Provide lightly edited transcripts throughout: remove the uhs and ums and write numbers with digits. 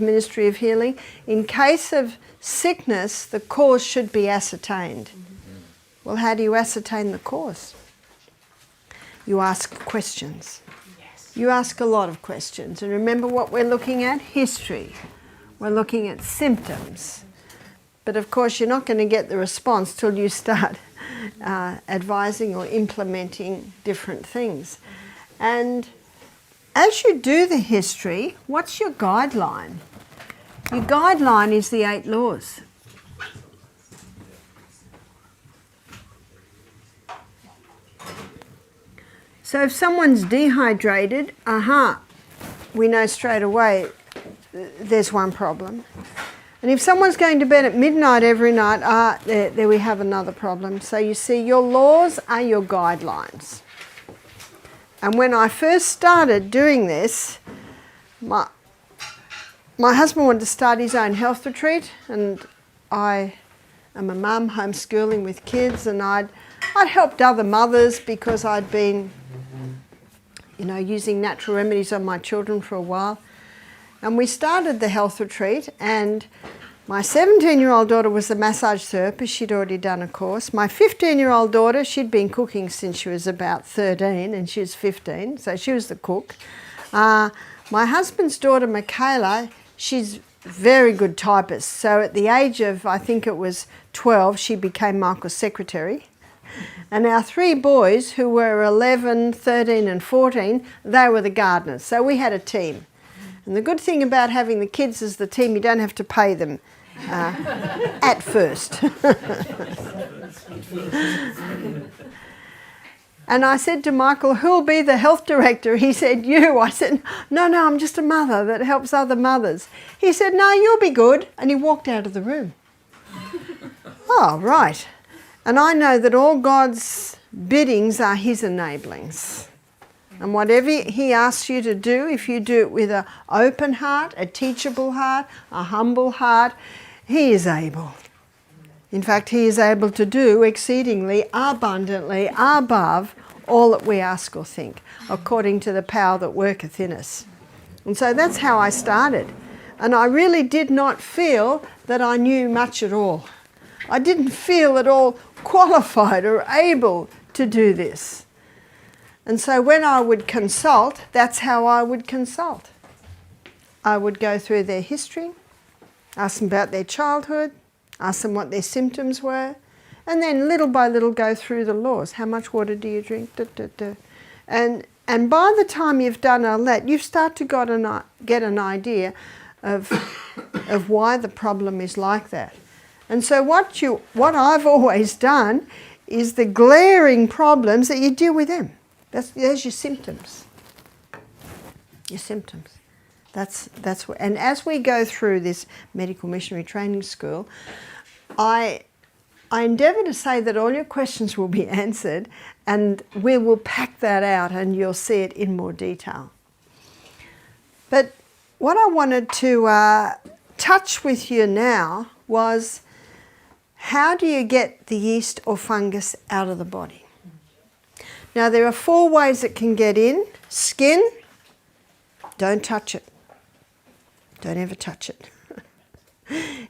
Ministry of Healing. In case of sickness, the cause should be ascertained. Well, how do you ascertain the cause? You ask questions. You ask a lot of questions. And remember what we're looking at? History. We're looking at symptoms. But of course, you're not going to get the response till you start advising or implementing different things. And as you do the history, what's your guideline? Your guideline is the 8 laws. So if someone's dehydrated, we know straight away there's one problem. And if someone's going to bed at midnight every night, there we have another problem. So you see, your laws are your guidelines. And when I first started doing this, my husband wanted to start his own health retreat, and I am a mum homeschooling with kids, and I'd helped other mothers because I'd been using natural remedies on my children for a while. And we started the health retreat, and my 17-year-old daughter was a massage therapist. She'd already done a course. My 15-year-old daughter, she'd been cooking since she was about 13, and she was 15, so she was the cook. My husband's daughter, Michaela, she's a very good typist. So at the age of, I think it was 12, she became Michael's secretary. And our 3 boys, who were 11, 13 and 14, they were the gardeners. So we had a team. And the good thing about having the kids as the team, you don't have to pay them at first. And I said to Michael, who'll be the health director? He said, you. I said, no, I'm just a mother that helps other mothers. He said, no, you'll be good. And he walked out of the room. Oh, right. And I know that all God's biddings are his enablings. And whatever he asks you to do, if you do it with an open heart, a teachable heart, a humble heart, he is able. In fact, he is able to do exceedingly abundantly above all that we ask or think, according to the power that worketh in us. And so that's how I started. And I really did not feel that I knew much at all. I didn't feel at all qualified or able to do this. And so when I would consult, that's how I would consult. I would go through their history, ask them about their childhood, ask them what their symptoms were, and then little by little go through the laws. How much water do you drink? And by the time you've done all that, you start to get an idea of why the problem is like that. And so what I've always done is the glaring problems that you deal with them. There's your symptoms. Your symptoms. That's what. And as we go through this medical missionary training school, I endeavour to say that all your questions will be answered, and we will pack that out, and you'll see it in more detail. But what I wanted to touch with you now was, how do you get the yeast or fungus out of the body? Now, there are 4 ways it can get in. Skin, don't touch it. Don't ever touch it.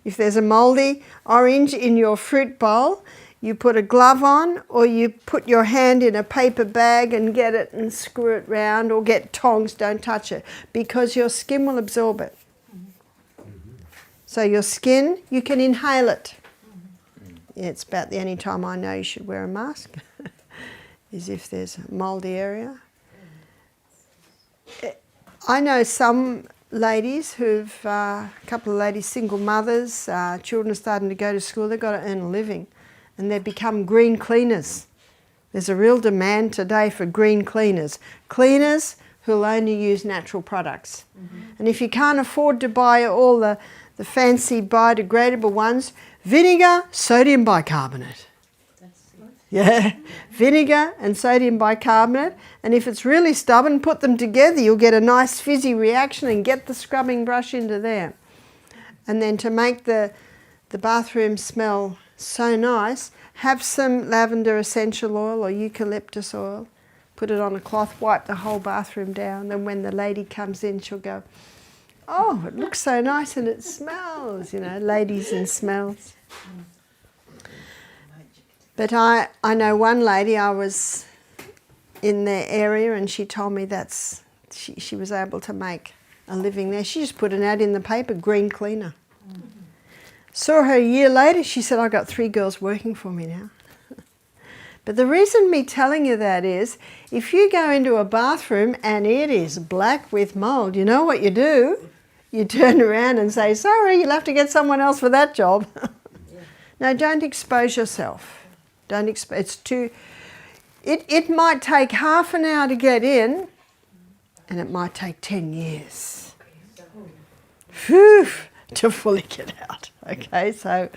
If there's a mouldy orange in your fruit bowl, you put a glove on, or you put your hand in a paper bag and get it and screw it round, or get tongs. Don't touch it, because your skin will absorb it. So your skin, you can inhale it. Yeah, it's about the only time I know you should wear a mask. Is if there's a mouldy area. I know some ladies a couple of ladies, single mothers, children are starting to go to school, they've got to earn a living, and they've become green cleaners. There's a real demand today for green cleaners. Cleaners who'll only use natural products. And if you can't afford to buy all the fancy biodegradable ones, vinegar, sodium bicarbonate. Yeah, vinegar and sodium bicarbonate, and if it's really stubborn, put them together. You'll get a nice fizzy reaction, and get the scrubbing brush into there. And then to make the bathroom smell so nice, have some lavender essential oil or eucalyptus oil, put it on a cloth, wipe the whole bathroom down, and when the lady comes in, she'll go, oh, it looks so nice and it smells, you know, ladies and smells. But I know one lady, I was in their area and she told me she was able to make a living there. She just put an ad in the paper, green cleaner. Saw her a year later, she said, I got 3 girls working for me now. But the reason me telling you that is, if you go into a bathroom and it is black with mould, you know what you do? You turn around and say, sorry, you'll have to get someone else for that job. No, don't expose yourself. It's too... It might take half an hour to get in, and it might take 10 years. Whew, to fully get out. Okay, so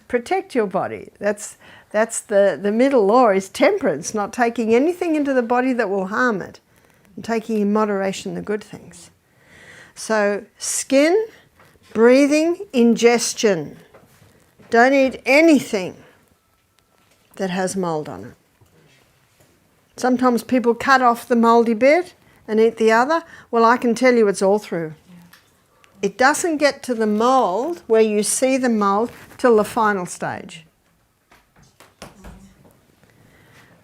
protect your body. That's the middle law is temperance, not taking anything into the body that will harm it, and taking in moderation the good things. So skin, breathing, ingestion. Don't eat anything that has mould on it. Sometimes people cut off the mouldy bit and eat the other. Well, I can tell you it's all through. It doesn't get to the mould where you see the mould till the final stage.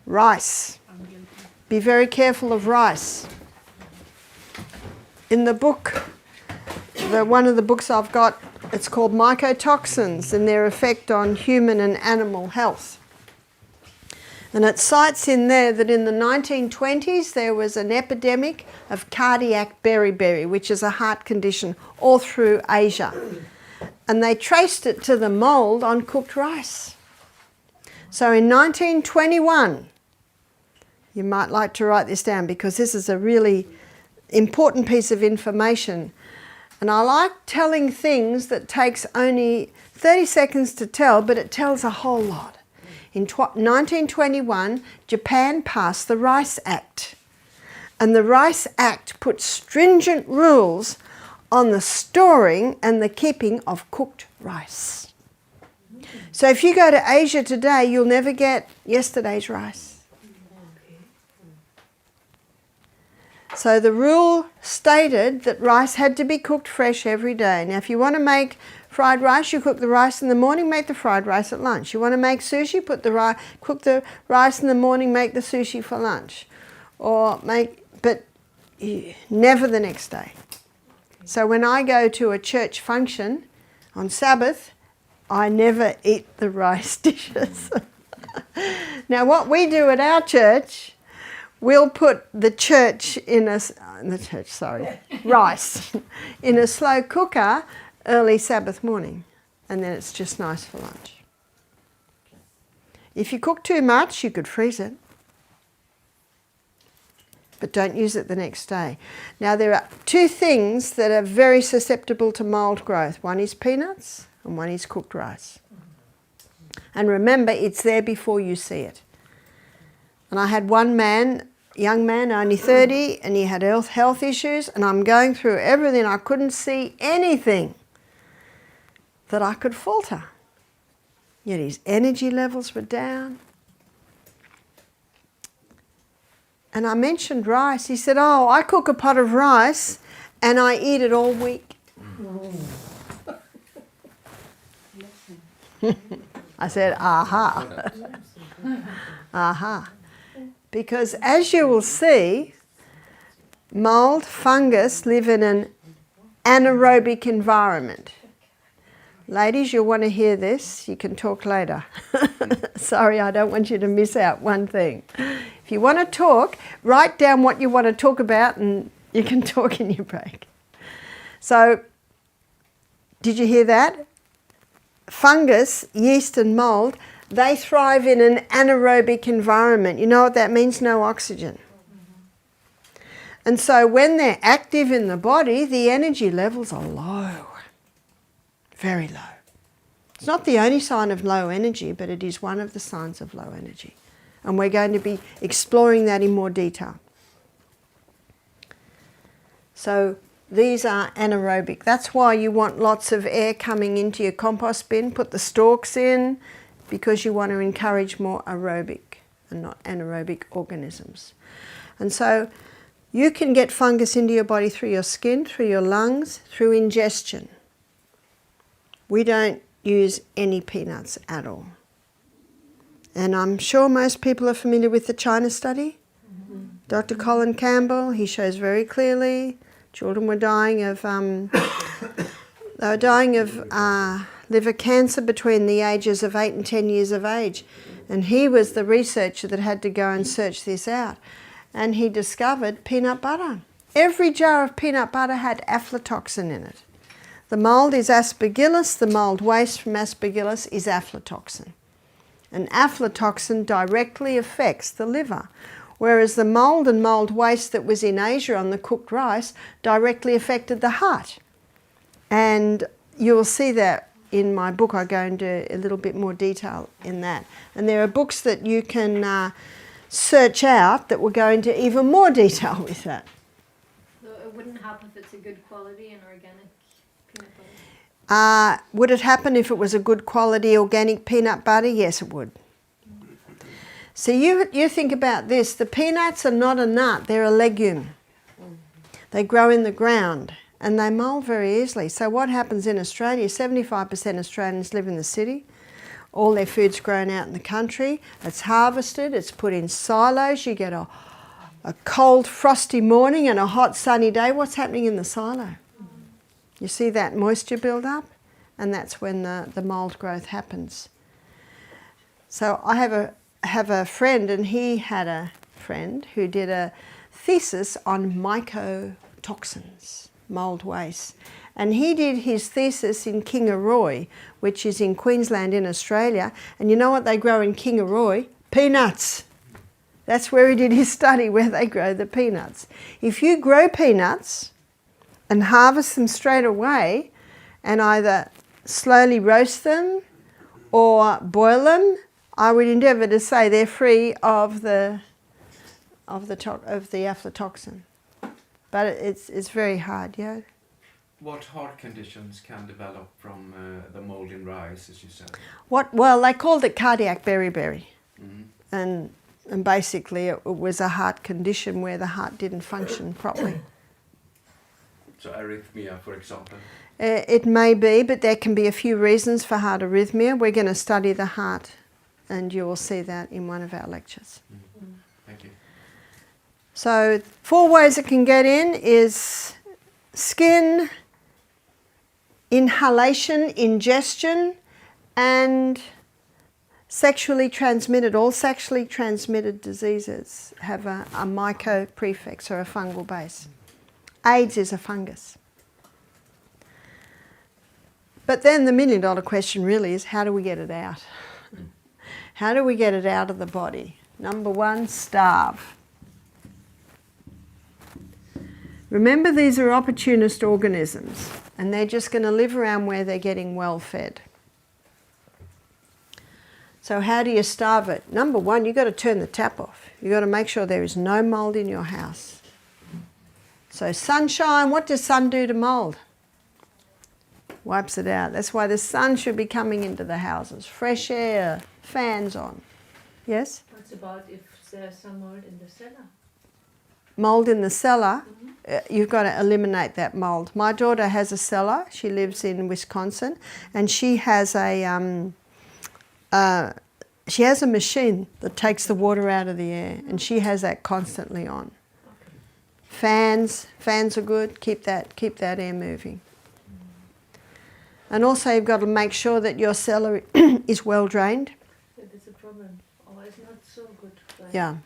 Rice. Be very careful of rice. In the book, one of the books I've got, it's called Mycotoxins and their effect on human and animal health. And it cites in there that in the 1920s there was an epidemic of cardiac beriberi, which is a heart condition all through Asia. And they traced it to the mould on cooked rice. So in 1921, you might like to write this down because this is a really important piece of information. And I like telling things that takes only 30 seconds to tell, but it tells a whole lot. In 1921, Japan passed the Rice Act. And the Rice Act put stringent rules on the storing and the keeping of cooked rice. So if you go to Asia today, you'll never get yesterday's rice. So the rule stated that rice had to be cooked fresh every day. Now if you want to make fried rice, you cook the rice in the morning, make the fried rice at lunch. You want to make sushi, cook the rice in the morning, make the sushi for lunch. But never the next day. So when I go to a church function on Sabbath, I never eat the rice dishes. Now what we do at our church, we'll put rice in a slow cooker early Sabbath morning, and then it's just nice for lunch. If you cook too much, you could freeze it, but don't use it the next day. Now there are 2 things that are very susceptible to mould growth. One is peanuts and one is cooked rice. And remember, it's there before you see it. And I had one man, young man, only 30, and he had health issues, and I'm going through everything. I couldn't see anything that I could falter. Yet his energy levels were down. And I mentioned rice. He said, oh, I cook a pot of rice and I eat it all week. I said, aha. Aha. Because as you will see, mould, fungus live in an anaerobic environment. Ladies, you'll want to hear this. You can talk later. Sorry, I don't want you to miss out one thing. If you want to talk, write down what you want to talk about and you can talk in your break. So, did you hear that? Fungus, yeast and mould, they thrive in an anaerobic environment. You know what that means? No oxygen. And so when they're active in the body, the energy levels are low. Very low. It's not the only sign of low energy, but it is one of the signs of low energy. And we're going to be exploring that in more detail. So these are anaerobic. That's why you want lots of air coming into your compost bin. Put the stalks in because you want to encourage more aerobic and not anaerobic organisms. And so You can get fungus into your body through your skin, through your lungs, through ingestion. We don't use any peanuts at all. And I'm sure most people are familiar with the China study. Mm-hmm. Dr. Colin Campbell, he shows very clearly children were dying of liver cancer between the ages of 8 and 10 years of age. And he was the researcher that had to go and search this out. And he discovered peanut butter. Every jar of peanut butter had aflatoxin in it. The mould is aspergillus, the mould waste from aspergillus is aflatoxin. And aflatoxin directly affects the liver, whereas the mould and mould waste that was in Asia on the cooked rice directly affected the heart. And you'll see that in my book. I go into a little bit more detail in that. And there are books that you can search out that will go into even more detail with that. So it wouldn't happen if it's a good quality and organic peanut butter? Would it happen if it was a good quality organic peanut butter? Yes, it would. So you think about this. The peanuts are not a nut, they're a legume. They grow in the ground and they mould very easily. So what happens in Australia, 75% Australians live in the city. All their food's grown out in the country. It's harvested, it's put in silos. You get a cold, frosty morning and a hot, sunny day. What's happening in the silo? You see that moisture build up, and that's when the mould growth happens. So I have a friend, and he had a friend who did a thesis on mycotoxins, mould waste. And he did his thesis in Kingaroy, which is in Queensland in Australia. And you know what they grow in Kingaroy? Peanuts. That's where he did his study, where they grow the peanuts. If you grow peanuts and harvest them straight away and either slowly roast them or boil them, I would endeavour to say they're free of the aflatoxin. But it's very hard, yeah. What heart conditions can develop from the mold in rice, as you said? Well, they called it cardiac beriberi. Mm-hmm. And basically it was a heart condition where the heart didn't function properly. So arrhythmia, for example? It may be, but there can be a few reasons for heart arrhythmia. We're going to study the heart, and you will see that in one of our lectures. Mm-hmm. Thank you. So 4 ways it can get in is skin, inhalation, ingestion, and sexually transmitted. All sexually transmitted diseases have a myco prefix or a fungal base. AIDS is a fungus. But then the $1 million question really is, how do we get it out? How do we get it out of the body? Number 1, starve. Remember, these are opportunist organisms, and they're just going to live around where they're getting well fed. So how do you starve it? Number 1, you've got to turn the tap off. You've got to make sure there is no mould in your house. So sunshine, what does sun do to mould? Wipes it out. That's why the sun should be coming into the houses. Fresh air, fans on. Yes? What about if there's some mold in the cellar? Mould in the cellar, you've got to eliminate that mould. My daughter has a cellar. She lives in Wisconsin, and she has a machine that takes the water out of the air, and she has that constantly on. Fans are good. Keep that air moving. And also you've got to make sure that your cellar is well drained. That's a problem. Oh, it's not so good. Yeah.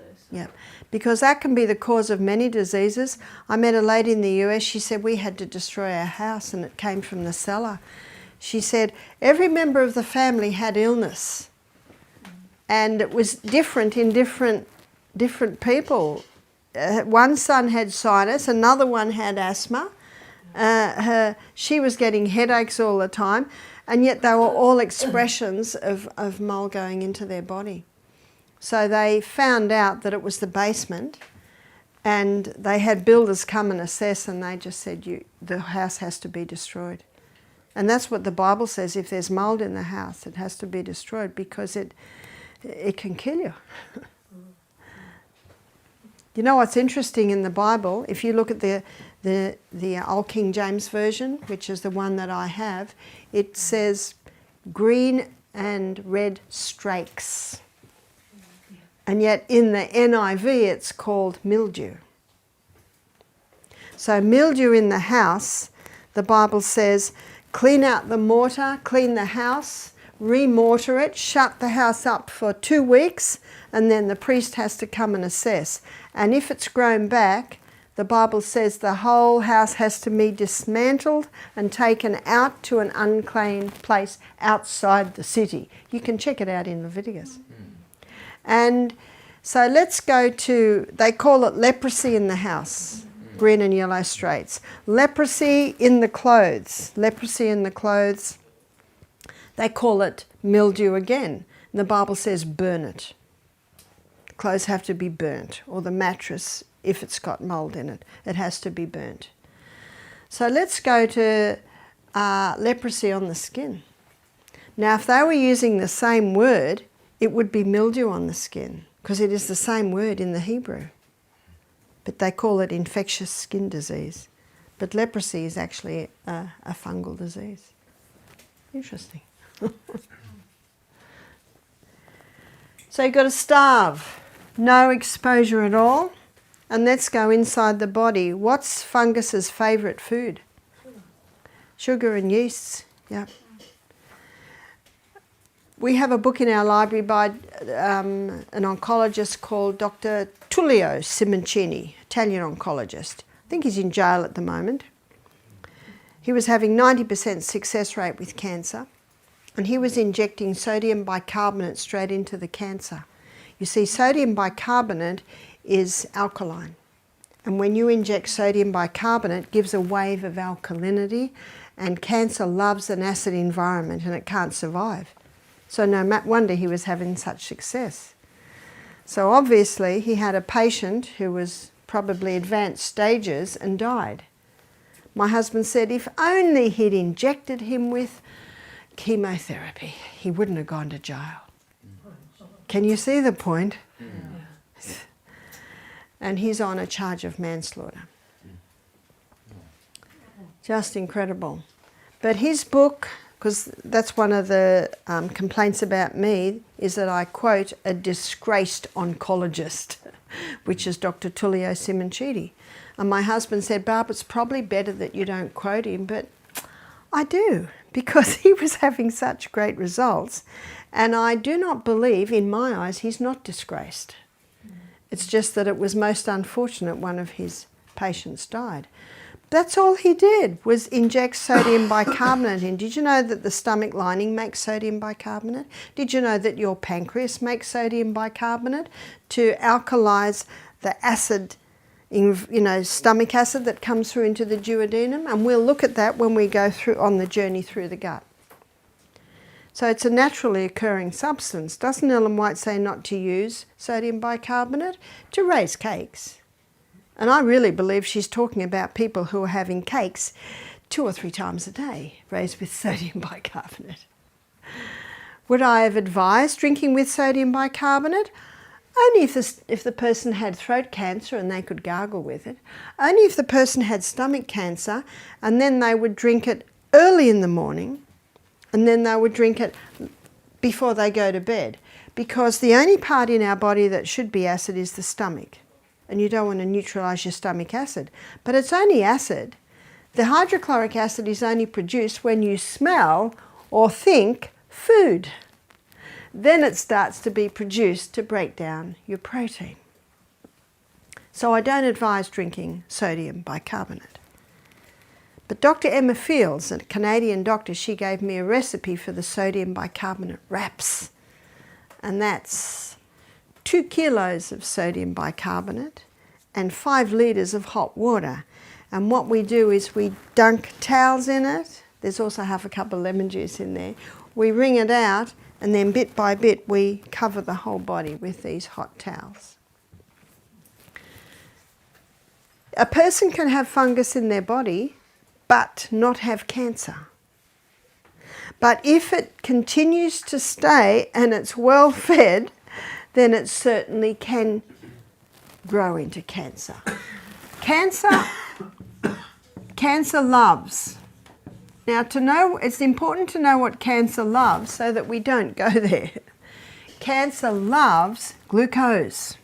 Because that can be the cause of many diseases. I met a lady in the US, she said we had to destroy our house and it came from the cellar. She said every member of the family had illness. And it was different in different people. One son had sinus, another one had asthma. She was getting headaches all the time, and yet they were all expressions of mold going into their body. So they found out that it was the basement, and they had builders come and assess, and they just said, the house has to be destroyed. And that's what the Bible says. If there's mold in the house, it has to be destroyed because it can kill you. You know what's interesting in the Bible? If you look at the Old King James Version, which is the one that I have, it says green and red streaks. And yet in the NIV it's called mildew. So mildew in the house, the Bible says, clean out the mortar, clean the house, re-mortar it, shut the house up for 2 weeks, and then the priest has to come and assess. And if it's grown back, the Bible says the whole house has to be dismantled and taken out to an unclean place outside the city. You can check it out in Leviticus. And so let's go to, they call it leprosy in the house, green and yellow streaks. Leprosy in the clothes. Leprosy in the clothes, they call it mildew again. And the Bible says burn it. The clothes have to be burnt, or the mattress, if it's got mould in it, it has to be burnt. So let's go to leprosy on the skin. Now if they were using the same word, it would be mildew on the skin, because it is the same word in the Hebrew. But they call it infectious skin disease. But leprosy is actually a fungal disease. Interesting. So you've got to starve, no exposure at all. And let's go inside the body. What's fungus's favourite food? Sugar and yeasts, yeah. We have a book in our library by an oncologist called Dr. Tullio Simoncini, Italian oncologist. I think he's in jail at the moment. He was having 90% success rate with cancer, and he was injecting sodium bicarbonate straight into the cancer. You see, sodium bicarbonate is alkaline, and when you inject sodium bicarbonate, it gives a wave of alkalinity, and cancer loves an acid environment and it can't survive. So no wonder he was having such success. So obviously he had a patient who was probably advanced stages and died. My husband said if only he'd injected him with chemotherapy, he wouldn't have gone to jail. Can you see the point? And he's on a charge of manslaughter. Just incredible. But his book, because that's one of the complaints about me, is that I quote a disgraced oncologist, which is Dr. Tullio Simoncini. And my husband said, Barb, it's probably better that you don't quote him, but I do, because he was having such great results. And I do not believe, in my eyes, he's not disgraced. It's just that it was most unfortunate one of his patients died. That's all he did, was inject sodium bicarbonate in. Did you know that the stomach lining makes sodium bicarbonate? Did you know that your pancreas makes sodium bicarbonate to alkalize the acid, stomach acid that comes through into the duodenum? And we'll look at that when we go through on the journey through the gut. So it's a naturally occurring substance. Doesn't Ellen White say not to use sodium bicarbonate? To raise cakes. And I really believe she's talking about people who are having cakes 2 or 3 times a day, raised with sodium bicarbonate. Would I have advised drinking with sodium bicarbonate? Only if the person had throat cancer and they could gargle with it. Only if the person had stomach cancer, and then they would drink it early in the morning, and then they would drink it before they go to bed. Because the only part in our body that should be acid is the stomach. And you don't want to neutralise your stomach acid. But it's only acid. The hydrochloric acid is only produced when you smell or think food. Then it starts to be produced to break down your protein. So I don't advise drinking sodium bicarbonate. But Dr. Emma Fields, a Canadian doctor, she gave me a recipe for the sodium bicarbonate wraps. And that's 2 kilos of sodium bicarbonate and 5 litres of hot water. And what we do is we dunk towels in it. There's also half a cup of lemon juice in there. We wring it out, and then bit by bit we cover the whole body with these hot towels. A person can have fungus in their body but not have cancer. But if it continues to stay and it's well fed, then it certainly can grow into cancer. Cancer loves. Now to know, it's important to know what cancer loves so that we don't go there. Cancer loves glucose.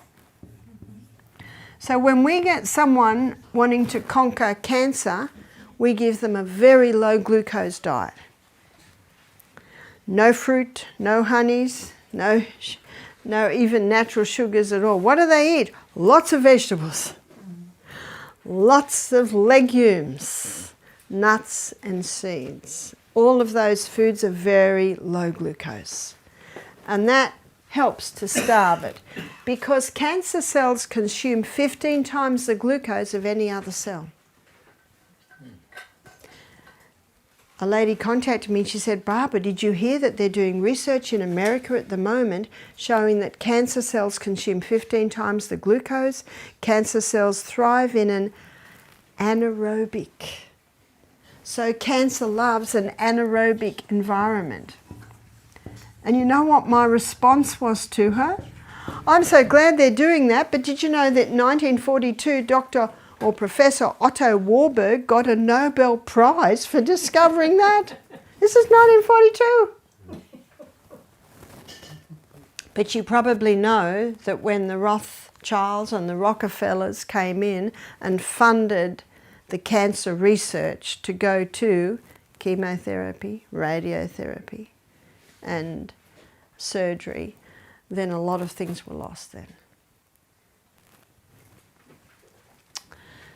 So when we get someone wanting to conquer cancer, we give them a very low glucose diet. No fruit, no honeys, no even natural sugars at all. What do they eat? Lots of vegetables, lots of legumes, nuts and seeds. All of those foods are very low glucose. And that helps to starve it, because cancer cells consume 15 times the glucose of any other cell. A lady contacted me and she said, Barbara, did you hear that they're doing research in America at the moment showing that cancer cells consume 15 times the glucose? Cancer cells thrive in an anaerobic. So cancer loves an anaerobic environment. And you know what my response was to her? I'm so glad they're doing that, but did you know that in 1942 Dr. or Professor Otto Warburg got a Nobel Prize for discovering that? This is 1942. But you probably know that when the Rothschilds and the Rockefellers came in and funded the cancer research to go to chemotherapy, radiotherapy, and surgery, then a lot of things were lost then.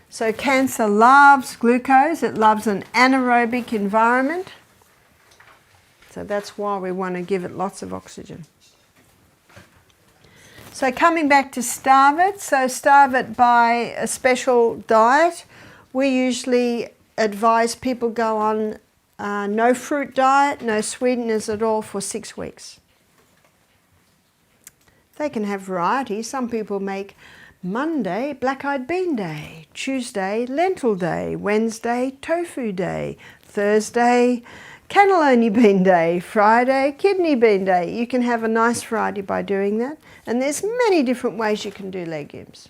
So cancer loves glucose, it loves an anaerobic environment. So that's why we want to give it lots of oxygen. So coming back to starve it, so starve it by a special diet. We usually advise people go on no fruit diet, no sweeteners at all for 6 weeks. They can have variety. Some people make Monday, black-eyed bean day, Tuesday, lentil day, Wednesday, tofu day, Thursday, cannelloni bean day, Friday, kidney bean day. You can have a nice variety by doing that. And there's many different ways you can do legumes.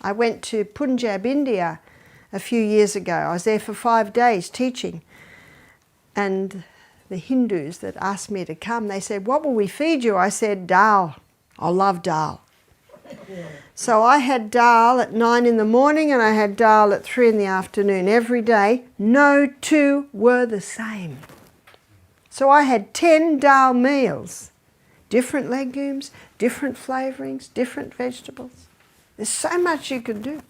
I went to Punjab, India a few years ago. I was there for 5 days teaching. And the Hindus that asked me to come, they said, what will we feed you? I said, dal. I love dal. So I had dal at 9 in the morning and I had dal at 3 in the afternoon every day. No two were the same. So I had 10 dal meals. Different legumes, different flavourings, different vegetables. There's so much you can do.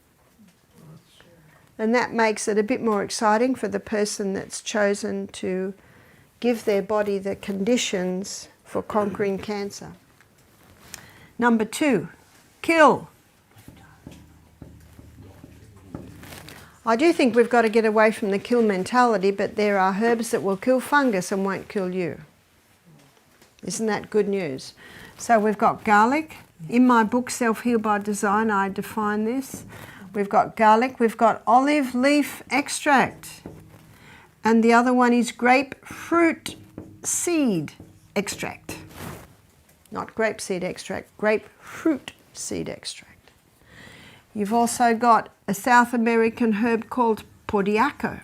And that makes it a bit more exciting for the person that's chosen to give their body the conditions for conquering cancer. Number 2, kill. I do think we've got to get away from the kill mentality, but there are herbs that will kill fungus and won't kill you. Isn't that good news? So we've got garlic. In my book, Self-Heal by Design, I define this. We've got garlic, we've got olive leaf extract. And the other one is grapefruit seed extract. Not grape seed extract, grapefruit seed extract. You've also got a South American herb called pordiaco.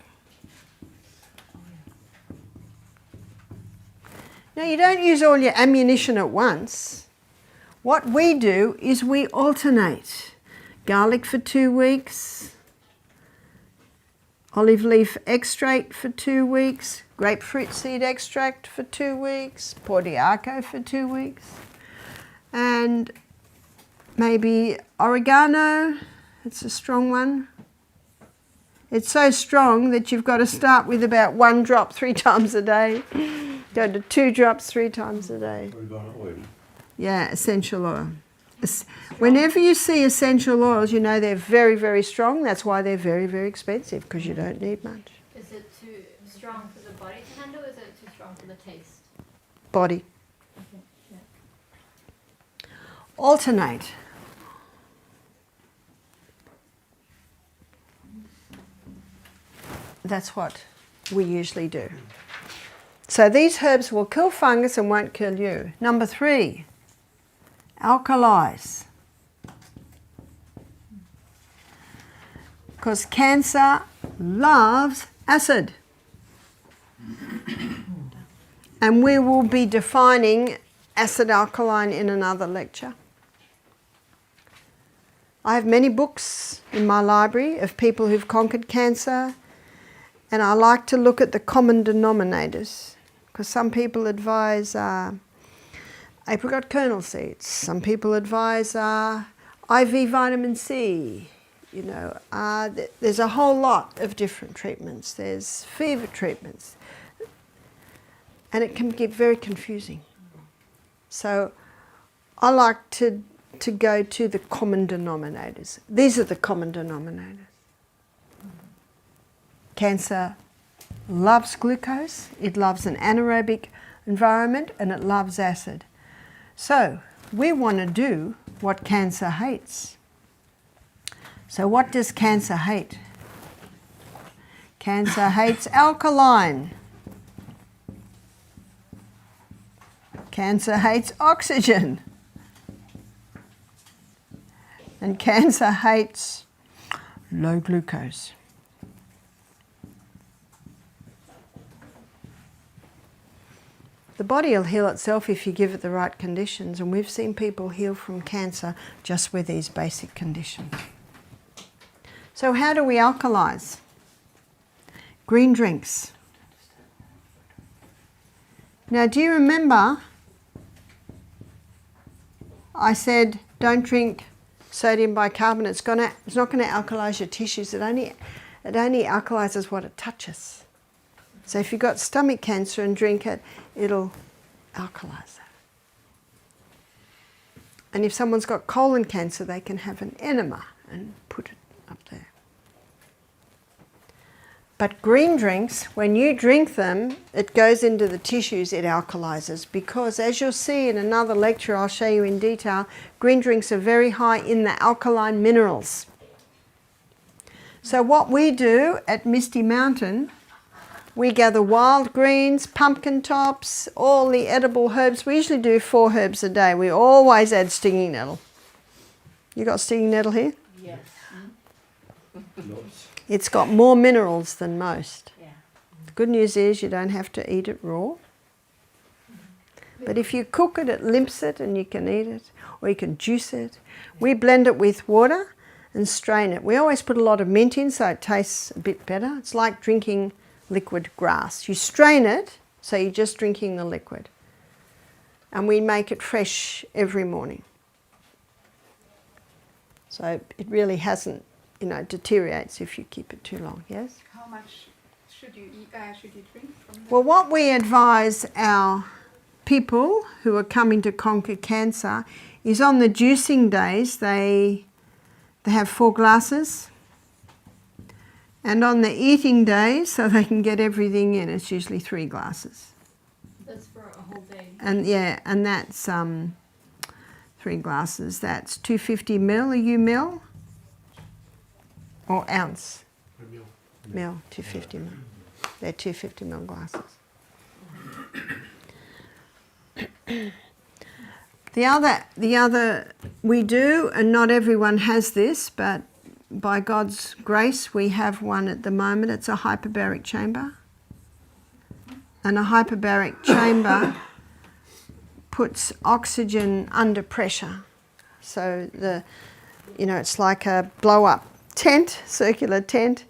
Now you don't use all your ammunition at once. What we do is we alternate. Garlic for 2 weeks, olive leaf extract for 2 weeks, grapefruit seed extract for 2 weeks, pordiaco for 2 weeks, and maybe oregano. It's a strong one. It's so strong that you've got to start with about 1 drop 3 times a day, go to 2 drops 3 times a day. Oregano oil. Yeah, essential oil. Whenever you see essential oils, you know they're very, very strong. That's why they're very, very expensive, because you don't need much. Is it too strong for the body to handle, or is it too strong for the taste? Body. Okay, yeah. Alternate. That's what we usually do. So these herbs will kill fungus and won't kill you. Number 3, alkalize. because cancer loves acid. And we will be defining acid alkaline in another lecture. I have many books in my library of people who've conquered cancer, and I like to look at the common denominators, because some people advise apricot kernel seeds, some people advise IV vitamin C, you know, there's a whole lot of different treatments. There's fever treatments, and it can get very confusing. So I like to go to the common denominators. These are the common denominators. Cancer loves glucose, it loves an anaerobic environment, and it loves acid. So we want to do what cancer hates. So what does cancer hate? Cancer hates alkaline. Cancer hates oxygen. And cancer hates low glucose. The body will heal itself if you give it the right conditions, and we've seen people heal from cancer just with these basic conditions. So how do we alkalize? Green drinks. Now, do you remember I said don't drink sodium bicarbonate? It's not going to alkalize your tissues. It only alkalizes what it touches. So if you've got stomach cancer and drink it, it'll alkalize that. And if someone's got colon cancer, they can have an enema and put it up there. But green drinks, when you drink them, it goes into the tissues, it alkalizes, because as you'll see in another lecture I'll show you in detail, green drinks are very high in the alkaline minerals. So what we do at Misty Mountain, we gather wild greens, pumpkin tops, all the edible herbs. We usually do 4 herbs a day. We always add stinging nettle. You got stinging nettle here? Yes. It's got more minerals than most. Yeah. The good news is you don't have to eat it raw. But if you cook it, it limps it and you can eat it, or you can juice it. We blend it with water and strain it. We always put a lot of mint in so it tastes a bit better. It's like drinking liquid grass. You strain it, so you're just drinking the liquid. And we make it fresh every morning. So it really hasn't, deteriorates if you keep it too long, yes? How much should you eat? Should you drink from that? Well, what we advise our people who are coming to conquer cancer is on the juicing days, they have 4 glasses. And on the eating days, so they can get everything in, it's usually 3 glasses. That's for a whole day. And yeah, and that's 3 glasses. That's 250 ml, are you ml? Or ounce? Ml, 250 ml. They're 250 ml glasses. The other we do, and not everyone has this, but by God's grace, we have one at the moment. It's a hyperbaric chamber. And a hyperbaric chamber puts oxygen under pressure. So it's like a blow-up tent, circular tent,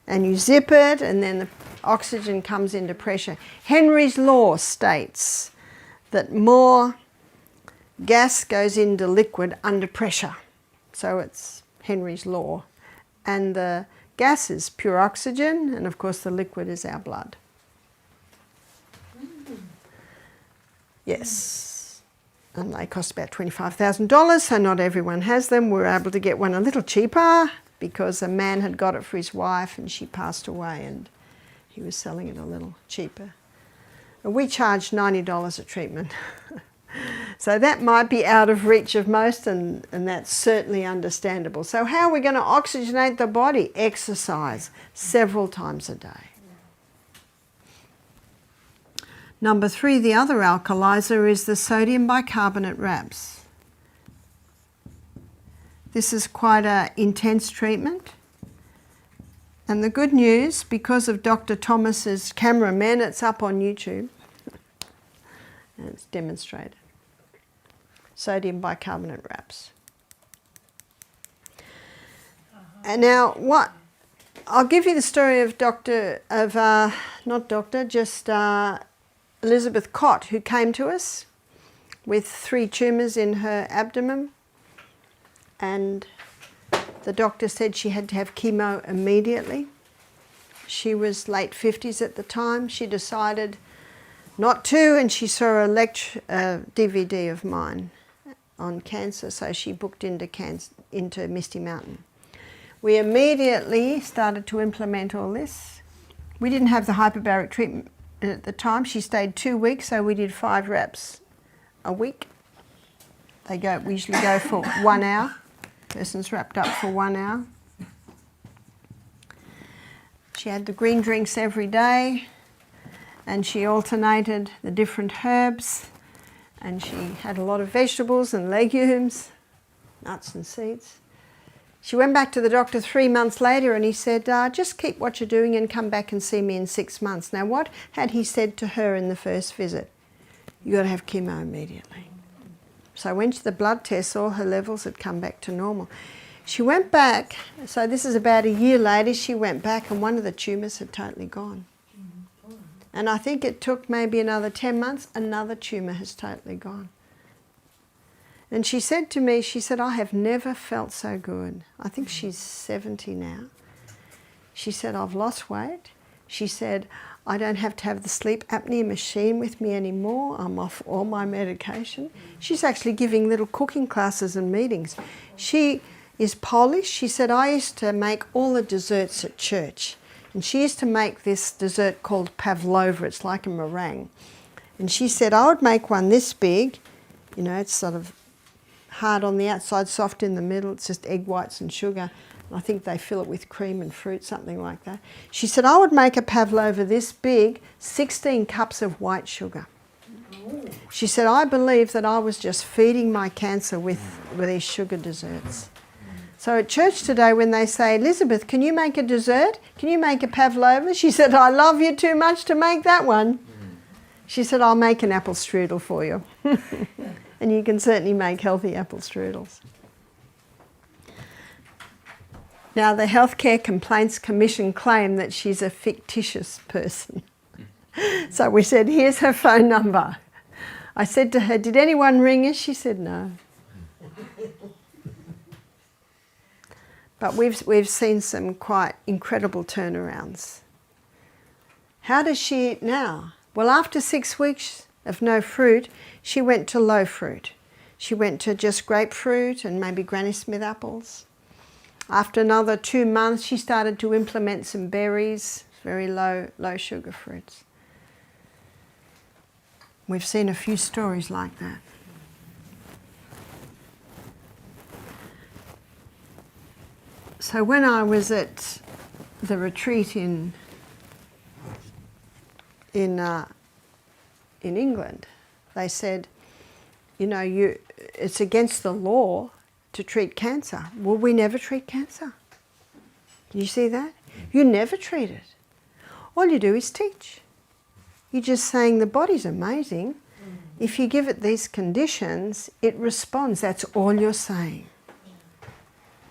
and you zip it, and then the oxygen comes into pressure. Henry's law states that more gas goes into liquid under pressure. So it's Henry's law. And the gas is pure oxygen, and of course the liquid is our blood. Yes. And they cost about $25,000, so not everyone has them. We were able to get one a little cheaper because a man had got it for his wife and she passed away, and he was selling it a little cheaper. And we charge $90 a treatment. So that might be out of reach of most, and that's certainly understandable. So how are we going to oxygenate the body? Exercise several times a day. Number 3, the other alkalizer is the sodium bicarbonate wraps. This is quite an intense treatment. And the good news, because of Dr. Thomas's cameraman, it's up on YouTube. And it's demonstrated. Sodium bicarbonate wraps. And now, I'll give you the story of Elizabeth Cott, who came to us with 3 tumours in her abdomen, and the doctor said she had to have chemo immediately. She was late 50s at the time. She decided not to, and she saw a DVD of mine on cancer, so she booked into Misty Mountain. We immediately started to implement all this. We didn't have the hyperbaric treatment at the time. She stayed 2 weeks, so we did 5 wraps a week. We usually go for 1 hour. Person's wrapped up for 1 hour. She had the green drinks every day, and she alternated the different herbs, and she had a lot of vegetables and legumes, nuts and seeds. She went back to the doctor 3 months later, and he said, just keep what you're doing and come back and see me in 6 months. Now, what had he said to her in the first visit? You got to have chemo immediately. So when the blood tests, all her levels had come back to normal. She went back, so this is about a year later, she went back and one of the tumours had totally gone. And I think it took maybe another 10 months, another tumour has totally gone. And she said to me, she said, I have never felt so good. I think she's 70 now. She said, I've lost weight. She said, I don't have to have the sleep apnea machine with me anymore. I'm off all my medication. She's actually giving little cooking classes and meetings. She is Polish. She said, I used to make all the desserts at church. And she used to make this dessert called pavlova. It's like a meringue. And she said, I would make one this big. You know, it's sort of hard on the outside, soft in the middle. It's just egg whites and sugar. I think they fill it with cream and fruit, something like that. She said, I would make a pavlova this big, 16 cups of white sugar. She said, I believe that I was just feeding my cancer with these sugar desserts. So at church today, when they say, Elizabeth, can you make a dessert? Can you make a pavlova? She said, I love you too much to make that one. She said, I'll make an apple strudel for you. And you can certainly make healthy apple strudels. Now, the Healthcare Complaints Commission claim that she's a fictitious person. So we said, here's her phone number. I said to her, did anyone ring us? She said, no. But we've seen some quite incredible turnarounds. How does she eat now? Well, after 6 weeks of no fruit, she went to low fruit. She went to just grapefruit and maybe Granny Smith apples. After another 2 months, she started to implement some berries, very low sugar fruits. We've seen a few stories like that. So when I was at the retreat in England, they said, you know, it's against the law to treat cancer. Well, we never treat cancer. Can you see that? You never treat it. All you do is teach. You're just saying the body's amazing. If you give it these conditions, it responds. That's all you're saying.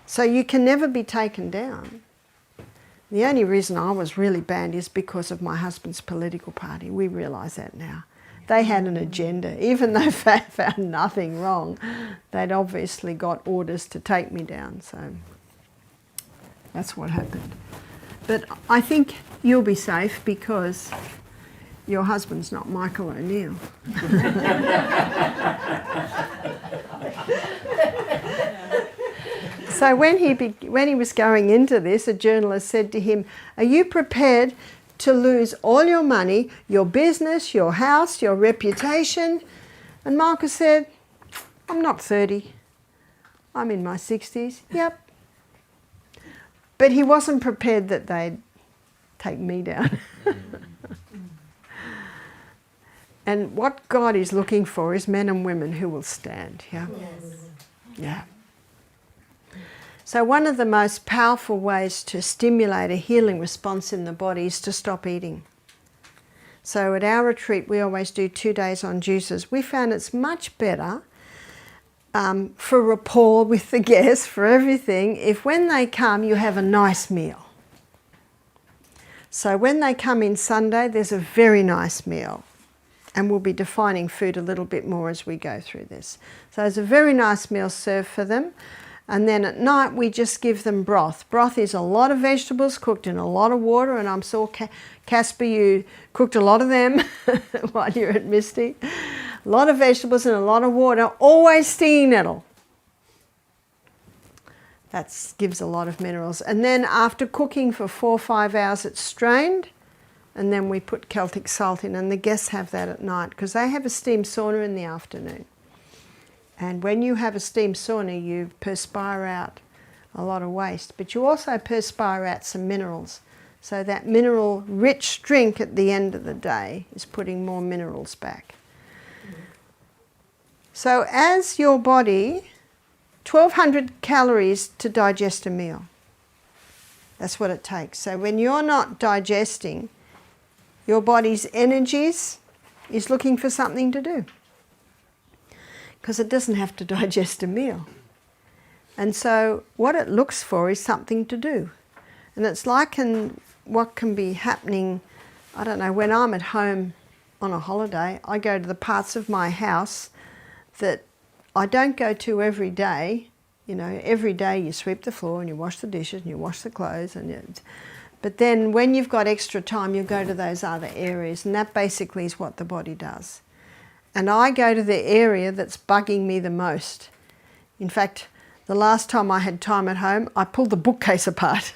So you can never be taken down. The only reason I was really banned is because of my husband's political party. We realise that now. They had an agenda. Even though they found nothing wrong, they'd obviously got orders to take me down. So that's what happened. But I think you'll be safe because your husband's not Michael O'Neill. So when he was going into this, a journalist said to him, are you prepared to lose all your money, your business, your house, your reputation? And Michael said, I'm not 30. I'm in my 60s. Yep. But he wasn't prepared that they'd take me down. And what God is looking for is men and women who will stand. Yeah. Yes. Yeah. So one of the most powerful ways to stimulate a healing response in the body is to stop eating. So at our retreat, we always do 2 days on juices. We found it's much better for rapport with the guests, for everything, if when they come, you have a nice meal. So when they come in Sunday, there's a very nice meal. And we'll be defining food a little bit more as we go through this. So there's a very nice meal served for them. And then at night, we just give them broth. Broth is a lot of vegetables cooked in a lot of water. And I'm sure, Casper, you cooked a lot of them while you're at Misty. A lot of vegetables and a lot of water, always stinging nettle. That gives a lot of minerals. And then after cooking for 4 or 5 hours, it's strained. And then we put Celtic salt in. And the guests have that at night because they have a steam sauna in the afternoon. And when you have a steam sauna, you perspire out a lot of waste. But you also perspire out some minerals. So that mineral-rich drink at the end of the day is putting more minerals back. So as your body, 1,200 calories to digest a meal. That's what it takes. So when you're not digesting, your body's energies is looking for something to do. Because it doesn't have to digest a meal. And so what it looks for is something to do. And it's like what can be happening, I don't know, when I'm at home on a holiday, I go to the parts of my house that I don't go to every day. You know, every day you sweep the floor and you wash the dishes and you wash the clothes. But then when you've got extra time, you go to those other areas. And that basically is what the body does. And I go to the area that's bugging me the most. In fact, the last time I had time at home, I pulled the bookcase apart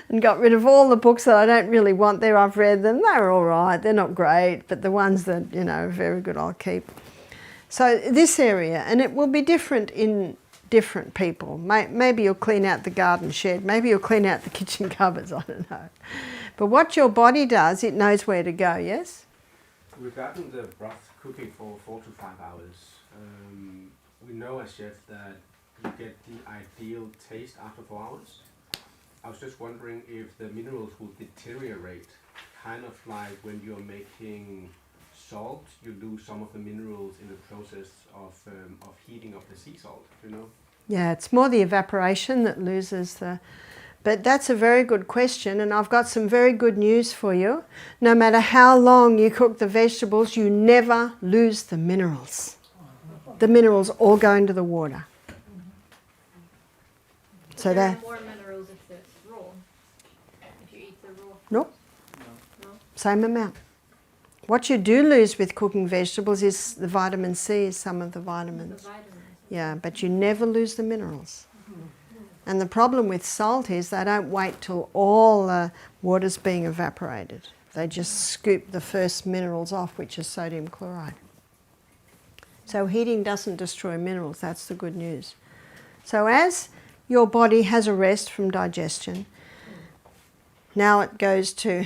and got rid of all the books that I don't really want there. I've read them, they're all right, they're not great, but the ones that, you know, are very good, I'll keep. So this area, and it will be different in different people. Maybe you'll clean out the garden shed, maybe you'll clean out the kitchen cupboards, I don't know. But what your body does, it knows where to go, yes? Regarding the broth cooking for 4 to 5 hours, we know as chefs that you get the ideal taste after 4 hours. I was just wondering if the minerals will deteriorate, kind of like when you're making salt, you lose some of the minerals in the process of heating of the sea salt, you know? Yeah, it's more the evaporation that loses the... But that's a very good question, and I've got some very good news for you. No matter how long you cook the vegetables, you never lose the minerals. The minerals all go into the water. So there that... are more minerals if it's raw. If you eat the raw. Nope. No. Same amount. What you do lose with cooking vegetables is the vitamin C, is some of the vitamins. The vitamins. Yeah, but you never lose the minerals. And the problem with salt is they don't wait till all the water's being evaporated. They just scoop the first minerals off, which is sodium chloride. So heating doesn't destroy minerals, that's the good news. So as your body has a rest from digestion, now it goes to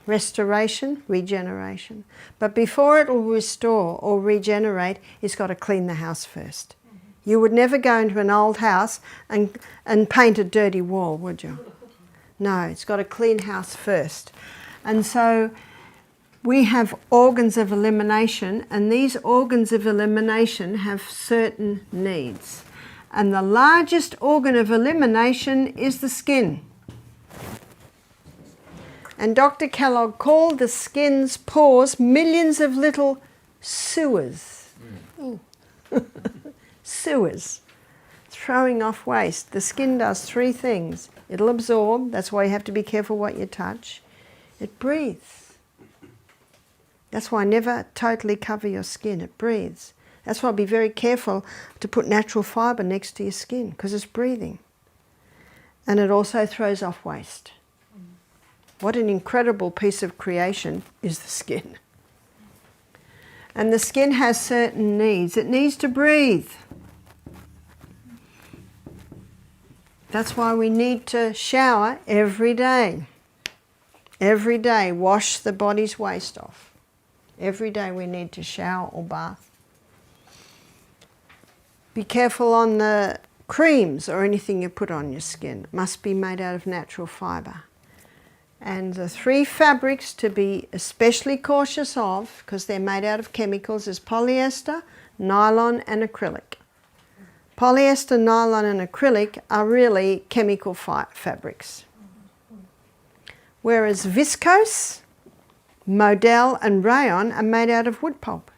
restoration, regeneration. But before it will restore or regenerate, it's got to clean the house first. You would never go into an old house and paint a dirty wall, would you? No, it's got a clean house first. And so we have organs of elimination, and these organs of elimination have certain needs. And the largest organ of elimination is the skin. And Dr. Kellogg called the skin's pores millions of little sewers. Sewers, throwing off waste. The skin does 3 things. It'll absorb, that's why you have to be careful what you touch. It breathes. That's why never totally cover your skin, it breathes. That's why be very careful to put natural fibre next to your skin, because it's breathing. And it also throws off waste. What an incredible piece of creation is the skin. And the skin has certain needs. It needs to breathe. That's why we need to shower every day. Every day, wash the body's waste off. Every day we need to shower or bath. Be careful on the creams or anything you put on your skin. It must be made out of natural fibre. And the 3 fabrics to be especially cautious of, because they're made out of chemicals, is polyester, nylon and acrylic. Polyester, nylon and acrylic are really chemical fabrics. Whereas viscose, modal and rayon are made out of wood pulp.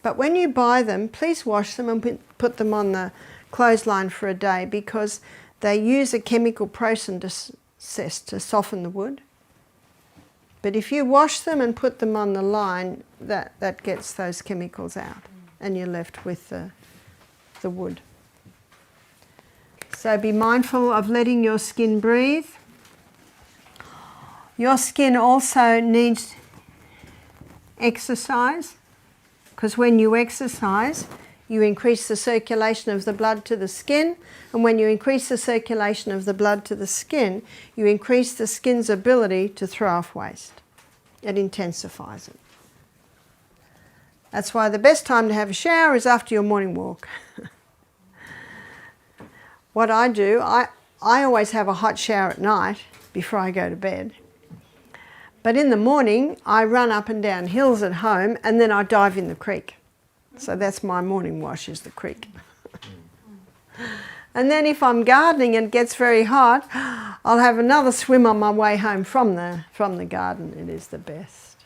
But when you buy them, please wash them and put them on the clothesline for a day, because they use a chemical process to soften the wood. But if you wash them and put them on the line, that gets those chemicals out and you're left with the wood. So be mindful of letting your skin breathe. Your skin also needs exercise, because when you exercise, you increase the circulation of the blood to the skin, and when you increase the circulation of the blood to the skin, you increase the skin's ability to throw off waste. It intensifies it. That's why the best time to have a shower is after your morning walk. What I do, I always have a hot shower at night before I go to bed. But in the morning, I run up and down hills at home and then I dive in the creek. So that's my morning wash, is the creek. And then if I'm gardening and it gets very hot, I'll have another swim on my way home from the garden. It is the best.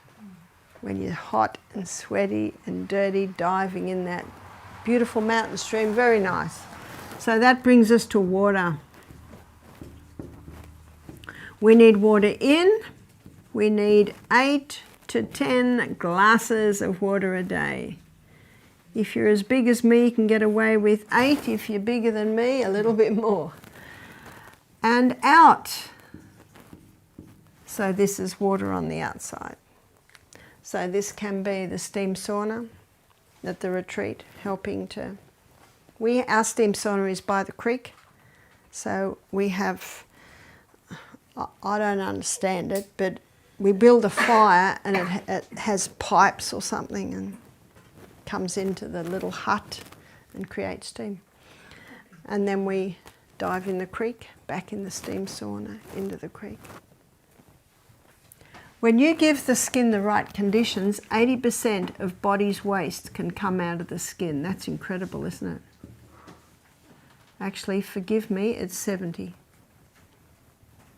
When you're hot and sweaty and dirty, diving in that beautiful mountain stream, very nice. So that brings us to water. We need water in. We need 8 to 10 glasses of water a day. If you're as big as me, you can get away with 8. If you're bigger than me, a little bit more. And out. So this is water on the outside. So this can be the steam sauna at the retreat, helping to... Our steam sauna is by the creek. So we have... I don't understand it, but we build a fire and it has pipes or something and comes into the little hut and creates steam. And then we dive in the creek, back in the steam sauna, into the creek. When you give the skin the right conditions, 80% of body's waste can come out of the skin. That's incredible, isn't it? Actually, forgive me, it's 70.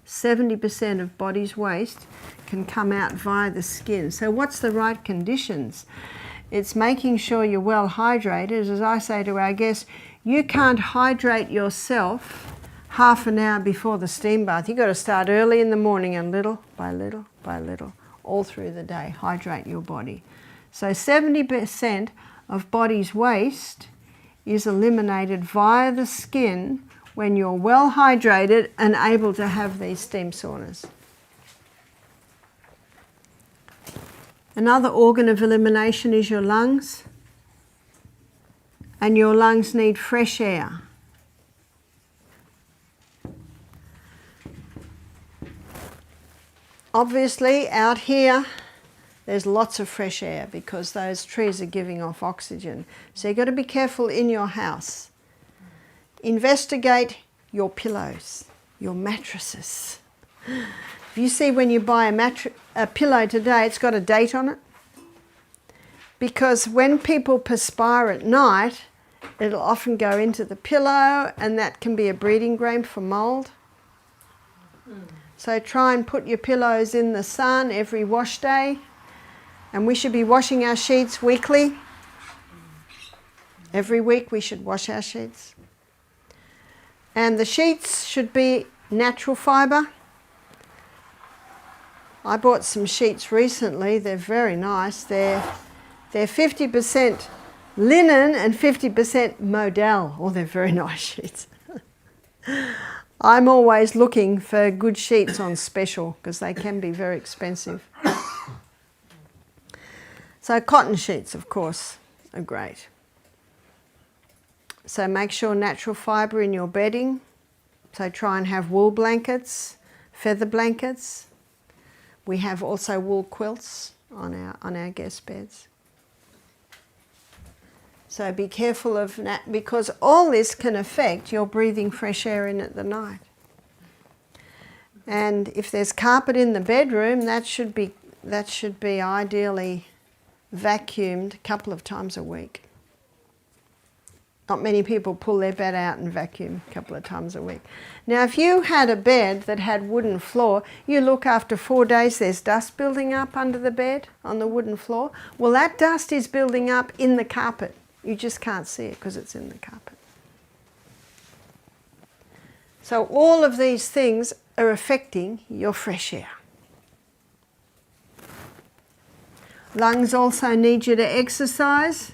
70% of body's waste can come out via the skin. So what's the right conditions? It's making sure you're well hydrated. As I say to our guests, you can't hydrate yourself half an hour before the steam bath. You've got to start early in the morning and little by little by little, all through the day, hydrate your body. So 70% of body's waste is eliminated via the skin when you're well hydrated and able to have these steam saunas. Another organ of elimination is your lungs, and your lungs need fresh air. Obviously, out here, there's lots of fresh air because those trees are giving off oxygen. So you've got to be careful in your house. Investigate your pillows, your mattresses. You see, when you buy a pillow today, it's got a date on it. Because when people perspire at night, it'll often go into the pillow, and that can be a breeding ground for mold. So try and put your pillows in the sun every wash day. And we should be washing our sheets weekly. Every week we should wash our sheets. And the sheets should be natural fibre. I bought some sheets recently. They're very nice. They're 50% linen and 50% modal. Oh, they're very nice sheets. I'm always looking for good sheets on special because they can be very expensive. So cotton sheets, of course, are great. So make sure natural fibre in your bedding. So try and have wool blankets, feather blankets. We have also wool quilts on our guest beds. So be careful of that, because all this can affect your breathing fresh air in at the night. And if there's carpet in the bedroom, that should be ideally vacuumed a couple of times a week. Not many people pull their bed out and vacuum a couple of times a week. Now, if you had a bed that had wooden floor, you look after 4 days, there's dust building up under the bed on the wooden floor. Well, that dust is building up in the carpet. You just can't see it because it's in the carpet. So all of these things are affecting your fresh air. Lungs also need you to exercise.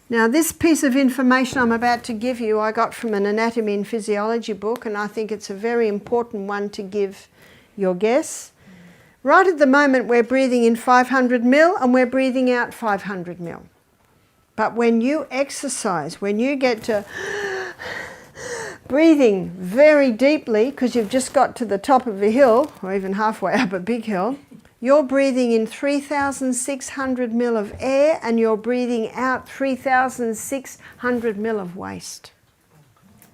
Now, this piece of information I'm about to give you I got from an anatomy and physiology book, and I think it's a very important one to give your guests. Right at the moment we're breathing in 500 mil and we're breathing out 500 mil. But when you exercise, when you get to breathing very deeply, because you've just got to the top of a hill, or even halfway up a big hill, you're breathing in 3,600 mil of air and you're breathing out 3,600 mil of waste.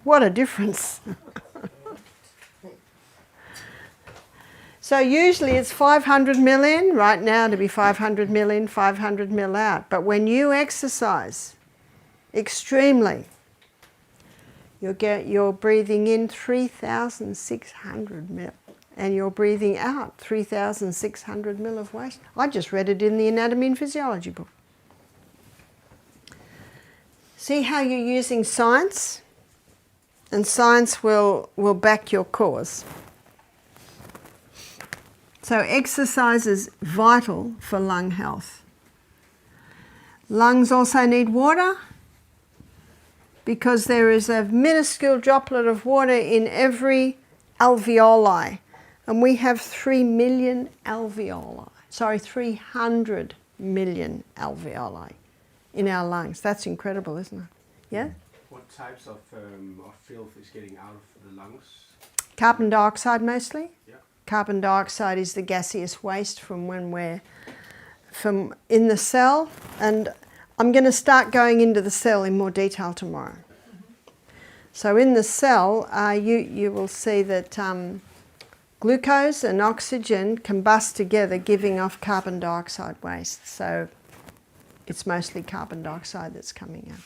What a difference. So usually it's 500 mil in, right now to be 500 mil in, 500 mil out. But when you exercise extremely, you're breathing in 3,600 mil. And you're breathing out 3,600 mil of waste. I just read it in the anatomy and physiology book. See how you're using science? And science will back your cause. So exercise is vital for lung health. Lungs also need water, because there is a minuscule droplet of water in every alveoli. And we have 3 million alveoli. 300 million alveoli in our lungs. That's incredible, isn't it? Yeah? What types of filth is getting out of the lungs? Carbon dioxide mostly. Yeah. Carbon dioxide is the gaseous waste from when we're in the cell. And I'm going to start going into the cell in more detail tomorrow. So in the cell, you will see that glucose and oxygen combust together, giving off carbon dioxide waste. So it's mostly carbon dioxide that's coming out.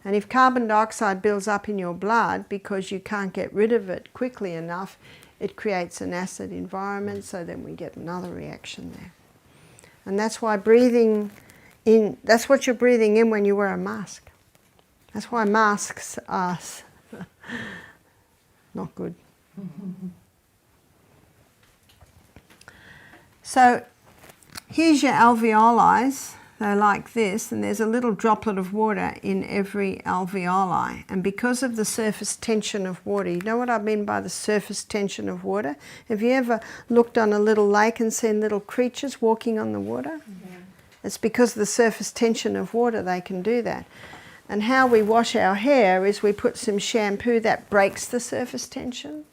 And if carbon dioxide builds up in your blood because you can't get rid of it quickly enough, it creates an acid environment, so then we get another reaction there. And that's why breathing in, that's what you're breathing in when you wear a mask. That's why masks are not good. So here's your alveoli. They're like this, and there's a little droplet of water in every alveoli. And because of the surface tension of water, you know what I mean by the surface tension of water? Have you ever looked on a little lake and seen little creatures walking on the water? Yeah. It's because of the surface tension of water they can do that. And how we wash our hair is we put some shampoo that breaks the surface tension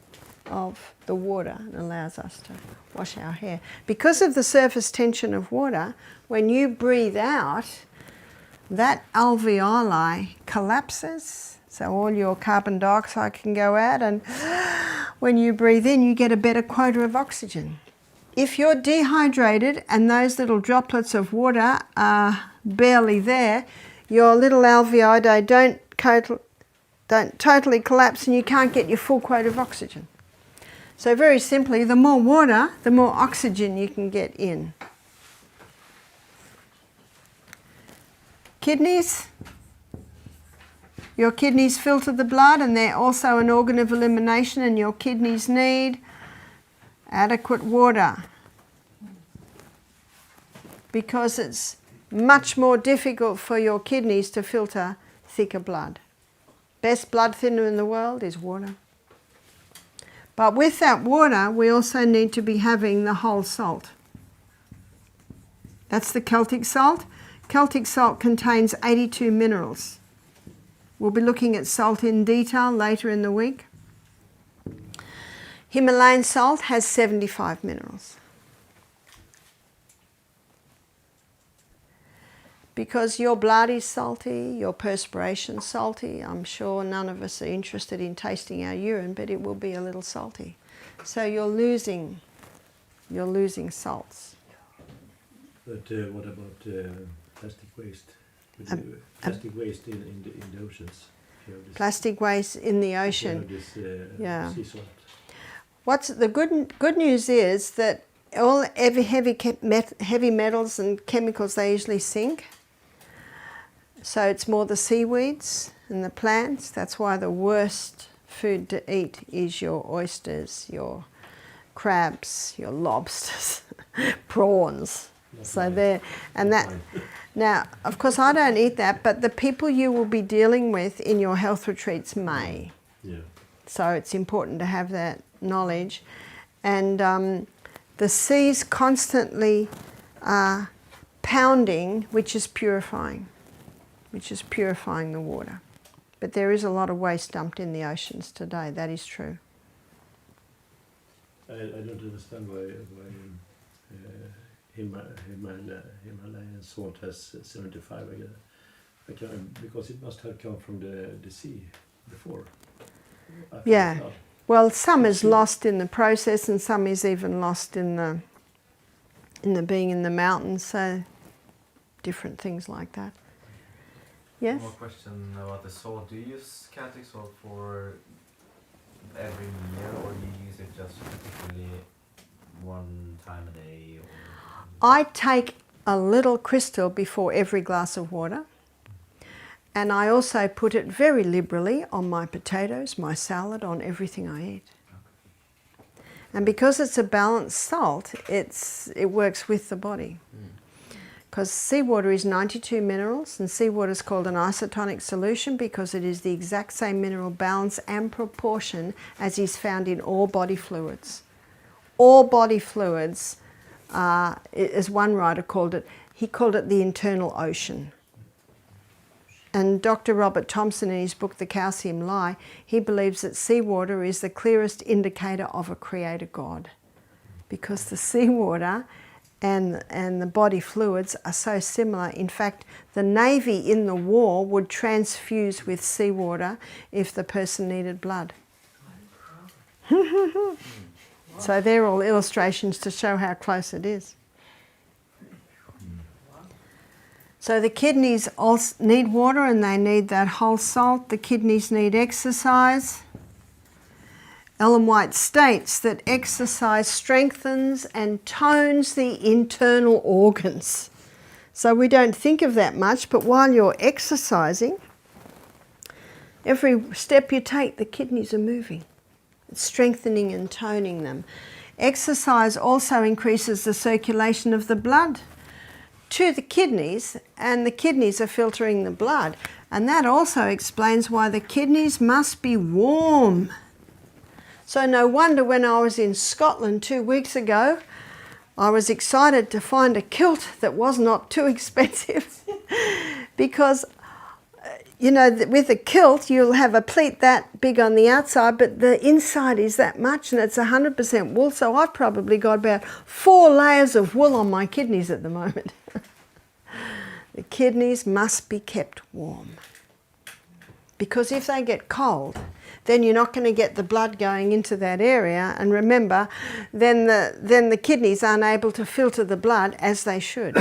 of the water and allows us to wash our hair. Because of the surface tension of water, when you breathe out, that alveoli collapses, so all your carbon dioxide can go out, and when you breathe in, you get a better quota of oxygen. If you're dehydrated and those little droplets of water are barely there, your little alveoli don't totally collapse and you can't get your full quota of oxygen. So very simply, the more water, the more oxygen you can get in. Kidneys. Your kidneys filter the blood, and they're also an organ of elimination, and your kidneys need adequate water, because it's much more difficult for your kidneys to filter thicker blood. Best blood thinner in the world is water. But with that water, we also need to be having the whole salt. That's the Celtic salt. Celtic salt contains 82 minerals. We'll be looking at salt in detail later in the week. Himalayan salt has 75 minerals. because your blood is salty, your perspiration's salty. I'm sure none of us are interested in tasting our urine, but it will be a little salty. So you're losing salts. But what about plastic waste? Plastic waste in the oceans. Plastic waste in the ocean. Yeah. Sea salt. What's the good news is that all heavy metals and chemicals, they usually sink. So it's more the seaweeds and the plants. That's why the worst food to eat is your oysters, your crabs, your lobsters, prawns. So there, and that. Now, of course, I don't eat that, but the people you will be dealing with in your health retreats may. Yeah. So it's important to have that knowledge. And the sea's constantly pounding, which is purifying the water. But there is a lot of waste dumped in the oceans today, that is true. I don't understand why Himalayan salt has 75 because it must have come from the sea before. Yeah. Well, some is lost in the process, and some is even lost in the being in the mountains. So different things like that. Yes. One more question about the salt. Do you use Celtic salt for every meal, or do you use it just particularly one time a day? I take a little crystal before every glass of water, and I also put it very liberally on my potatoes, my salad, on everything I eat. And because it's a balanced salt, it works with the body. Because seawater is 92 minerals, and seawater is called an isotonic solution because it is the exact same mineral balance and proportion as is found in all body fluids. All body fluids, as one writer called it, he called it the internal ocean. And Dr. Robert Thompson, in his book The Calcium Lie, he believes that seawater is the clearest indicator of a creator God, because the seawater and the body fluids are so similar. In fact, the Navy in the war would transfuse with seawater if the person needed blood. So they're all illustrations to show how close it is. So the kidneys also need water, and they need that whole salt. The kidneys need exercise. Ellen White states that exercise strengthens and tones the internal organs. So we don't think of that much, but while you're exercising, every step you take, the kidneys are moving. It's strengthening and toning them. Exercise also increases the circulation of the blood to the kidneys, and the kidneys are filtering the blood. And that also explains why the kidneys must be warm. So no wonder when I was in Scotland 2 weeks ago, I was excited to find a kilt that was not too expensive because, you know, with a kilt you'll have a pleat that big on the outside, but the inside is that much, and it's 100% wool, so I've probably got about 4 layers of wool on my kidneys at the moment. The kidneys must be kept warm, because if they get cold, then you're not going to get the blood going into that area, and remember, then the kidneys aren't able to filter the blood as they should.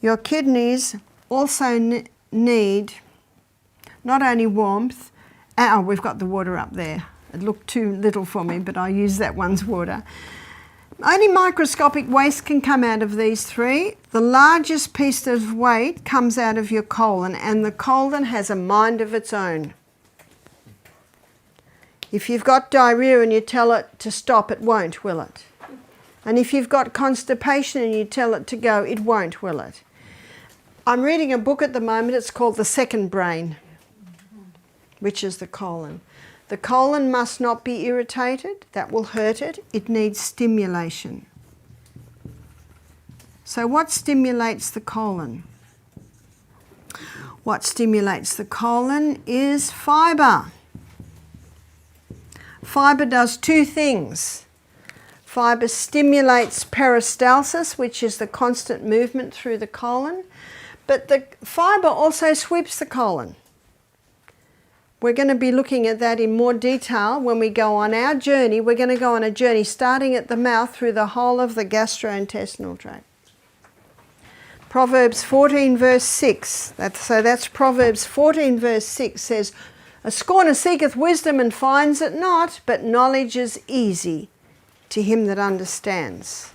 Your kidneys also need not only warmth. Oh, we've got the water up there. It looked too little for me, but I use that one's water. Only microscopic waste can come out of these three. The largest piece of weight comes out of your colon, and the colon has a mind of its own. If you've got diarrhea and you tell it to stop, it won't, will it? And if you've got constipation and you tell it to go, it won't, will it? I'm reading a book at the moment, it's called The Second Brain, which is the colon. The colon must not be irritated, that will hurt it. It needs stimulation. So what stimulates the colon? What stimulates the colon is fibre. Fibre does 2 things. Fibre stimulates peristalsis, which is the constant movement through the colon. But the fibre also sweeps the colon. We're going to be looking at that in more detail when we go on our journey. We're going to go on a journey starting at the mouth through the whole of the gastrointestinal tract. Proverbs 14 verse 6, that's Proverbs 14 verse 6 says, "A scorner seeketh wisdom and finds it not, but knowledge is easy to him that understands."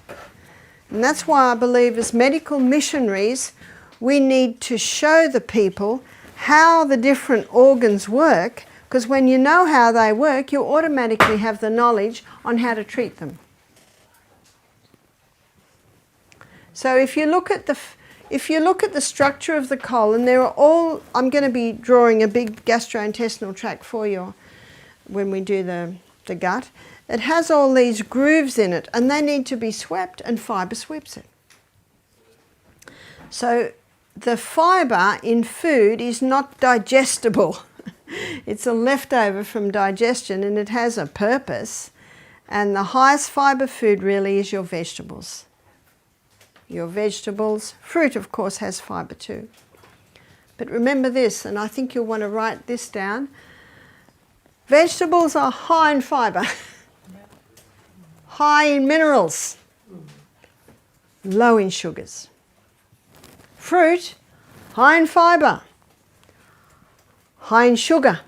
And that's why I believe as medical missionaries we need to show the people how the different organs work, because when you know how they work, you automatically have the knowledge on how to treat them. So if you look at the structure of the colon, I'm going to be drawing a big gastrointestinal tract for you when we do the gut. It has all these grooves in it, and they need to be swept, and fibre sweeps it. So the fibre in food is not digestible. It's a leftover from digestion, and it has a purpose. And the highest fibre food really is your vegetables. Your vegetables. Fruit, of course, has fibre too. But remember this, and I think you'll want to write this down. Vegetables are high in fibre, high in minerals, low in sugars. Fruit, high in fibre, high in sugar,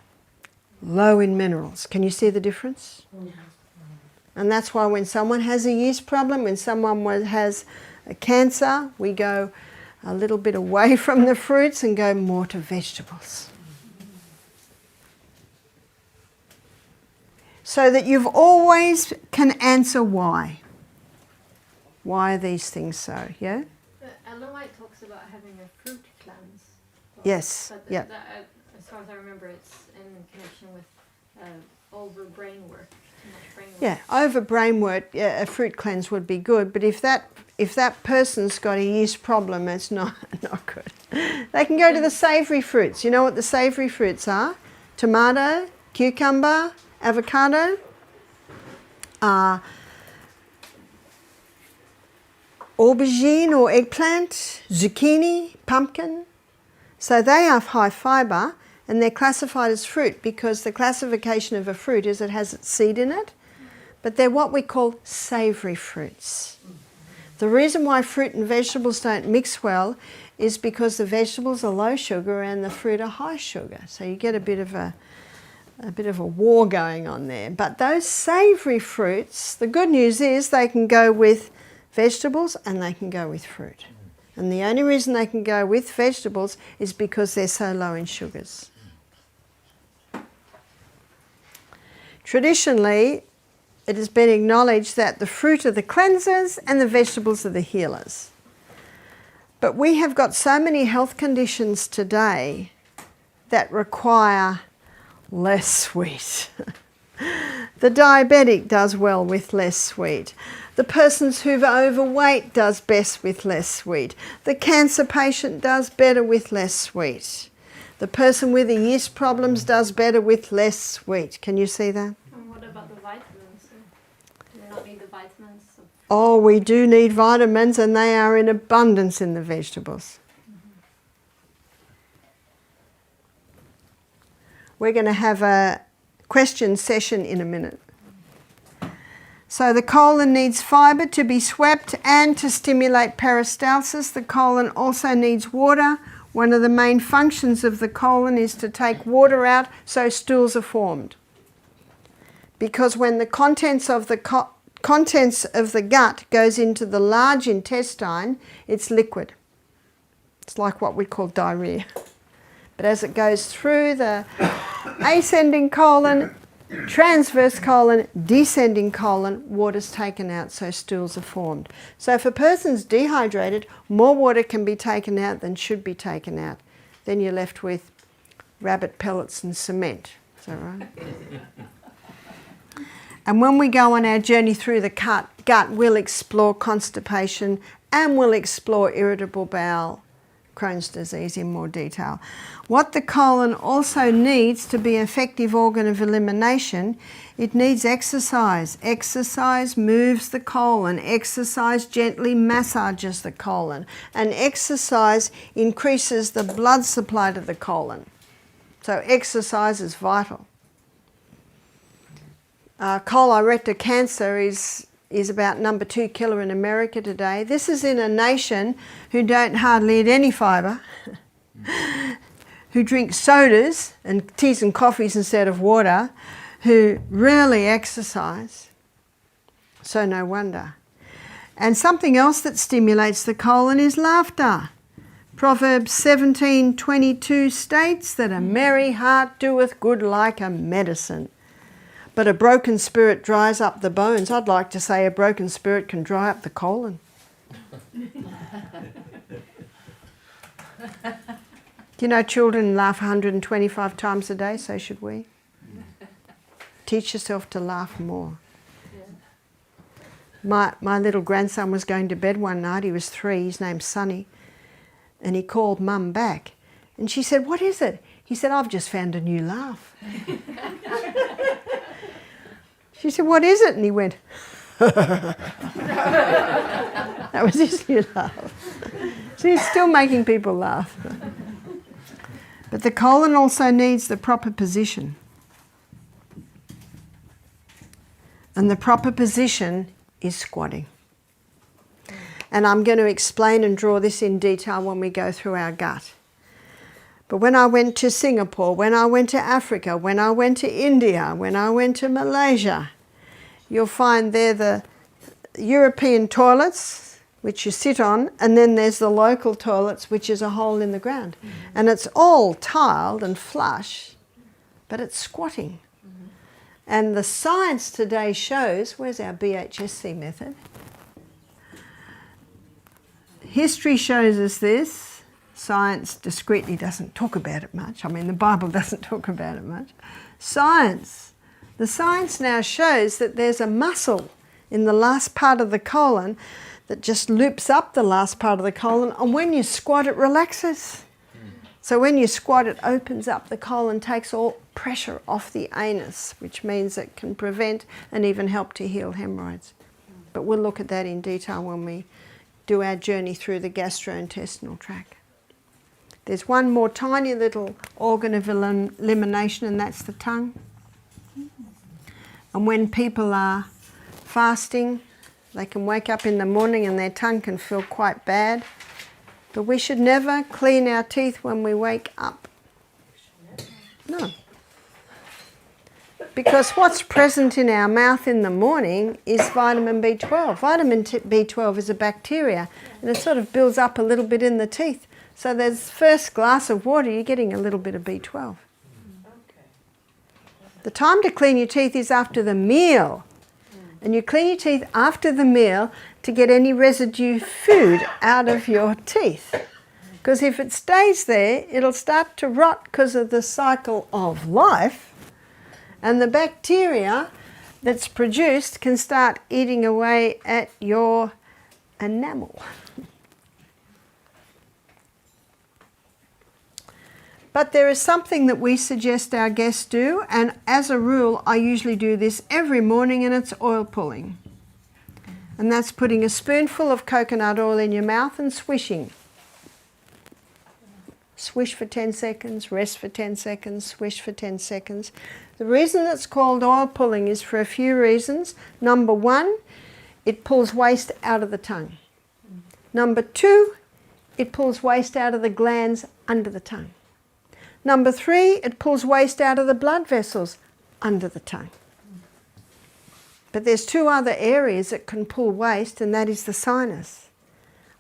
low in minerals. Can you see the difference? And that's why when someone has a yeast problem, when someone has a cancer, we go a little bit away from the fruits and go more to vegetables. So that you've always can answer why. Why are these things so, yeah? Ellen White talks about having a fruit cleanse. Yes, But yeah. as far as I remember, it's in connection with over brain work. Too much brain work. Yeah, over brain work, a fruit cleanse would be good, but if that person's got a yeast problem, it's not good. They can go to the savoury fruits. You know what the savoury fruits are? Tomato, cucumber, avocado, aubergine or eggplant, zucchini, pumpkin. So they have high fibre, and they're classified as fruit because the classification of a fruit is it has its seed in it, but they're what we call savoury fruits. The reason why fruit and vegetables don't mix well is because the vegetables are low sugar and the fruit are high sugar. So you get a bit of a war going on there. But those savoury fruits, the good news is they can go with vegetables and they can go with fruit. And the only reason they can go with vegetables is because they're so low in sugars. Traditionally, it has been acknowledged that the fruit are the cleansers and the vegetables are the healers. But we have got so many health conditions today that require less sweet. The diabetic does well with less sweet. The person who's overweight does best with less sweet. The cancer patient does better with less sweet. The person with the yeast problems does better with less sweet. Can you see that? And what about the vitamins? Do we not need the vitamins? Oh, we do need vitamins, and they are in abundance in the vegetables. We're going to have a question session in a minute. So the colon needs fibre to be swept and to stimulate peristalsis. The colon also needs water. One of the main functions of the colon is to take water out so stools are formed. Because when the contents of the gut goes into the large intestine, it's liquid. It's like what we call diarrhea. But as it goes through the ascending colon, transverse colon, descending colon, water's taken out so stools are formed. So if a person's dehydrated, more water can be taken out than should be taken out. Then you're left with rabbit pellets and cement. Is that right? And when we go on our journey through the gut, we'll explore constipation and we'll explore irritable bowel Crohn's disease in more detail. What the colon also needs to be an effective organ of elimination, it needs exercise. Exercise moves the colon. Exercise gently massages the colon. And exercise increases the blood supply to the colon. So exercise is vital. Colorectal cancer is about number 2 killer in America today. This is in a nation who don't hardly eat any fibre, who drink sodas and teas and coffees instead of water, who rarely exercise. So no wonder. And something else that stimulates the colon is laughter. Proverbs 17:22 states that a merry heart doeth good like a medicine, but a broken spirit dries up the bones. I'd like to say a broken spirit can dry up the colon. You know, children laugh 125 times a day, so should we. Teach yourself to laugh more. My little grandson was going to bed one night. He was 3, his name's Sonny. And he called Mum back. And she said, "What is it?" He said, "I've just found a new laugh." She said, "What is it?" And he went, that was his new laugh. So he's still making people laugh. But the colon also needs the proper position. And the proper position is squatting. And I'm going to explain and draw this in detail when we go through our gut. But when I went to Singapore, when I went to Africa, when I went to India, when I went to Malaysia, you'll find there the European toilets, which you sit on, and then there's the local toilets, which is a hole in the ground. And it's all tiled and flush, but it's squatting. And the science today shows, where's our BHSC method? History shows us this. Science discreetly doesn't talk about it much. I mean, the Bible doesn't talk about it much. Science. The science now shows that there's a muscle in the last part of the colon that just loops up the last part of the colon, and when you squat it relaxes. So when you squat it opens up the colon, takes all pressure off the anus, which means it can prevent and even help to heal hemorrhoids. But we'll look at that in detail when we do our journey through the gastrointestinal tract. There's one more tiny little organ of elimination, and that's the tongue. And when people are fasting, they can wake up in the morning and their tongue can feel quite bad. But we should never clean our teeth when we wake up. No. Because what's present in our mouth in the morning is vitamin B12. Vitamin B12 is a bacteria, and it sort of builds up a little bit in the teeth. So there's first glass of water, you're getting a little bit of B12. The time to clean your teeth is after the meal. And you clean your teeth after the meal to get any residue food out of your teeth. Because if it stays there, it'll start to rot because of the cycle of life. And the bacteria that's produced can start eating away at your enamel. But there is something that we suggest our guests do, and as a rule, I usually do this every morning, and it's oil pulling. And that's putting a spoonful of coconut oil in your mouth and swishing. Swish for 10 seconds, rest for 10 seconds, swish for 10 seconds. The reason it's called oil pulling is for a few reasons. Number 1, it pulls waste out of the tongue. Number 2, it pulls waste out of the glands under the tongue. Number 3, it pulls waste out of the blood vessels under the tongue. But there's 2 other areas that can pull waste, and that is the sinus.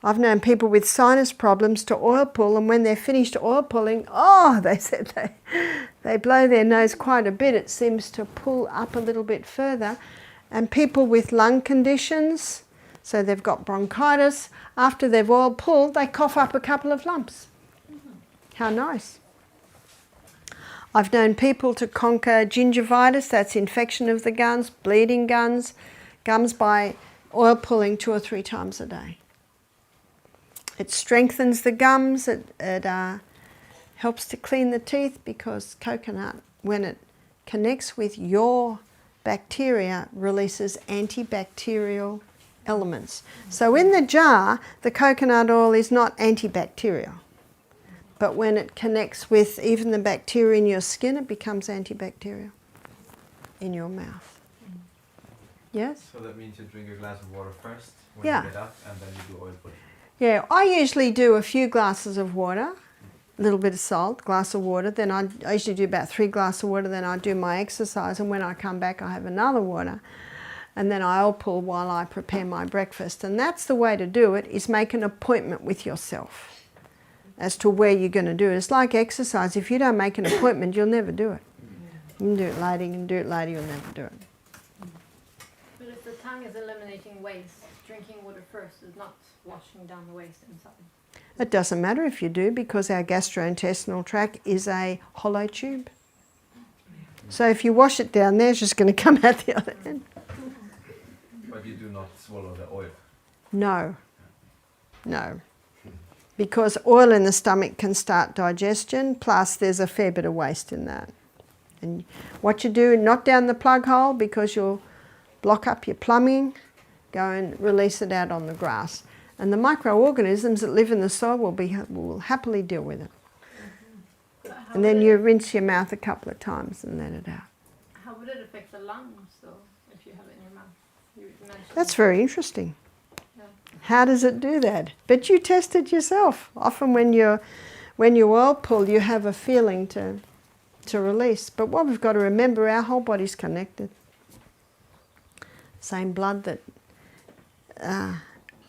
I've known people with sinus problems to oil pull, and when they're finished oil pulling, they said they blow their nose quite a bit. It seems to pull up a little bit further. And people with lung conditions, so they've got bronchitis, after they've oil pulled, they cough up a couple of lumps. How nice. I've known people to conquer gingivitis, that's infection of the gums, bleeding gums by oil pulling 2 or 3 times a day. It strengthens the gums. It helps to clean the teeth, because coconut, when it connects with your bacteria, releases antibacterial elements. So in the jar, the coconut oil is not antibacterial. But when it connects with even the bacteria in your skin, it becomes antibacterial in your mouth. Yes? So that means you drink a glass of water first when Yeah. you get up, and then you do oil pudding. Yeah, I usually do a few glasses of water, a little bit of salt, glass of water, then I usually do about 3 glasses of water, then I do my exercise, and when I come back I have another water, and then I oil pull while I prepare my breakfast. And that's the way to do it, is make an appointment with yourself as to where you're going to do it. It's like exercise. If you don't make an appointment, you'll never do it. You can do it later, you can do it later, you'll never do it. But if the tongue is eliminating waste, drinking water first is not washing down the waste inside. It doesn't matter if you do, because our gastrointestinal tract is a hollow tube. So if you wash it down there, it's just going to come out the other end. But you do not swallow the oil. No, no. Because oil in the stomach can start digestion, plus there's a fair bit of waste in that. And what you do, not down the plug hole, because you'll block up your plumbing, go and release it out on the grass. And the microorganisms that live in the soil will happily deal with it. And then you rinse your mouth a couple of times and let it out. How would it affect the lungs, though, if you have it in your mouth? You mentioned That's very interesting. Yeah. How does it do that? But you test it yourself. Often when you oil pull, you have a feeling to release. But what we've got to remember, our whole body's connected. Same blood that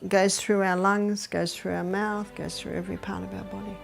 goes through our lungs, goes through our mouth, goes through every part of our body.